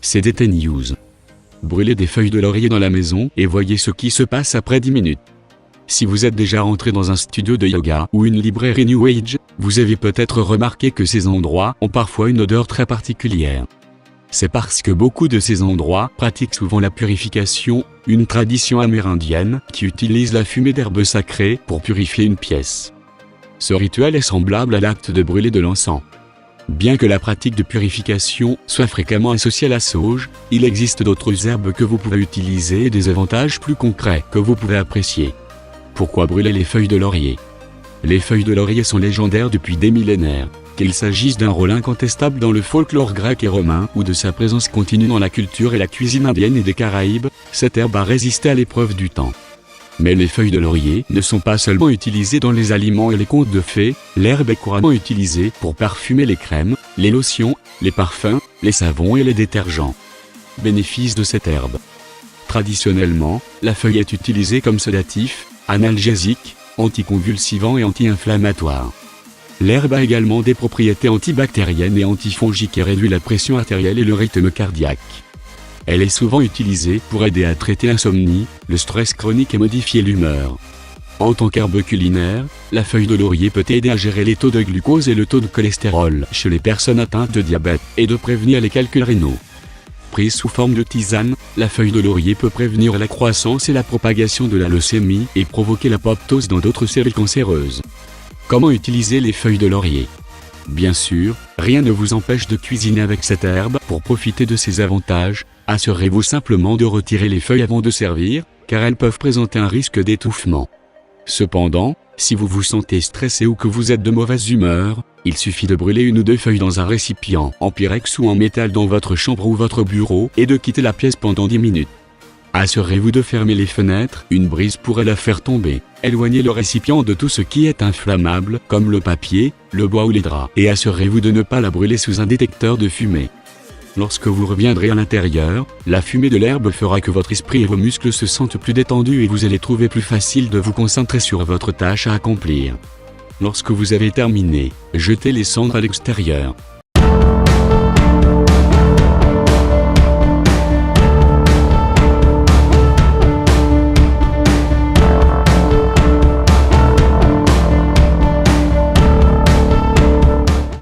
c'est DT News. Brûlez des feuilles de laurier dans la maison et voyez ce qui se passe après 10 minutes. Si vous êtes déjà rentré dans un studio de yoga ou une librairie New Age, vous avez peut-être remarqué que ces endroits ont parfois une odeur très particulière. C'est parce que beaucoup de ces endroits pratiquent souvent la purification, une tradition amérindienne qui utilise la fumée d'herbes sacrées pour purifier une pièce. Ce rituel est semblable à l'acte de brûler de l'encens. Bien que la pratique de purification soit fréquemment associée à la sauge, il existe d'autres herbes que vous pouvez utiliser et des avantages plus concrets que vous pouvez apprécier. Pourquoi brûler les feuilles de laurier? Les feuilles de laurier sont légendaires depuis des millénaires. Qu'il s'agisse d'un rôle incontestable dans le folklore grec et romain ou de sa présence continue dans la culture et la cuisine indienne et des Caraïbes, cette herbe a résisté à l'épreuve du temps. Mais les feuilles de laurier ne sont pas seulement utilisées dans les aliments et les contes de fées, l'herbe est couramment utilisée pour parfumer les crèmes, les lotions, les parfums, les savons et les détergents. Bénéfice de cette herbe. Traditionnellement, la feuille est utilisée comme sédatif, analgésique, anticonvulsivant et anti-inflammatoire. L'herbe a également des propriétés antibactériennes et antifongiques et réduit la pression artérielle et le rythme cardiaque. Elle est souvent utilisée pour aider à traiter l'insomnie, le stress chronique et modifier l'humeur. En tant qu'herbe culinaire, la feuille de laurier peut aider à gérer les taux de glucose et le taux de cholestérol chez les personnes atteintes de diabète et de prévenir les calculs rénaux. Prise sous forme de tisane, la feuille de laurier peut prévenir la croissance et la propagation de la leucémie et provoquer l'apoptose dans d'autres cellules cancéreuses. Comment utiliser les feuilles de laurier? Bien sûr, rien ne vous empêche de cuisiner avec cette herbe pour profiter de ses avantages. Assurez-vous simplement de retirer les feuilles avant de servir, car elles peuvent présenter un risque d'étouffement. Cependant, si vous vous sentez stressé ou que vous êtes de mauvaise humeur, il suffit de brûler une ou deux feuilles dans un récipient en pyrex ou en métal dans votre chambre ou votre bureau et de quitter la pièce pendant 10 minutes. Assurez-vous de fermer les fenêtres, une brise pourrait la faire tomber. Éloignez le récipient de tout ce qui est inflammable, comme le papier, le bois ou les draps, et assurez-vous de ne pas la brûler sous un détecteur de fumée. Lorsque vous reviendrez à l'intérieur, la fumée de l'herbe fera que votre esprit et vos muscles se sentent plus détendus et vous allez trouver plus facile de vous concentrer sur votre tâche à accomplir. Lorsque vous avez terminé, jetez les cendres à l'extérieur.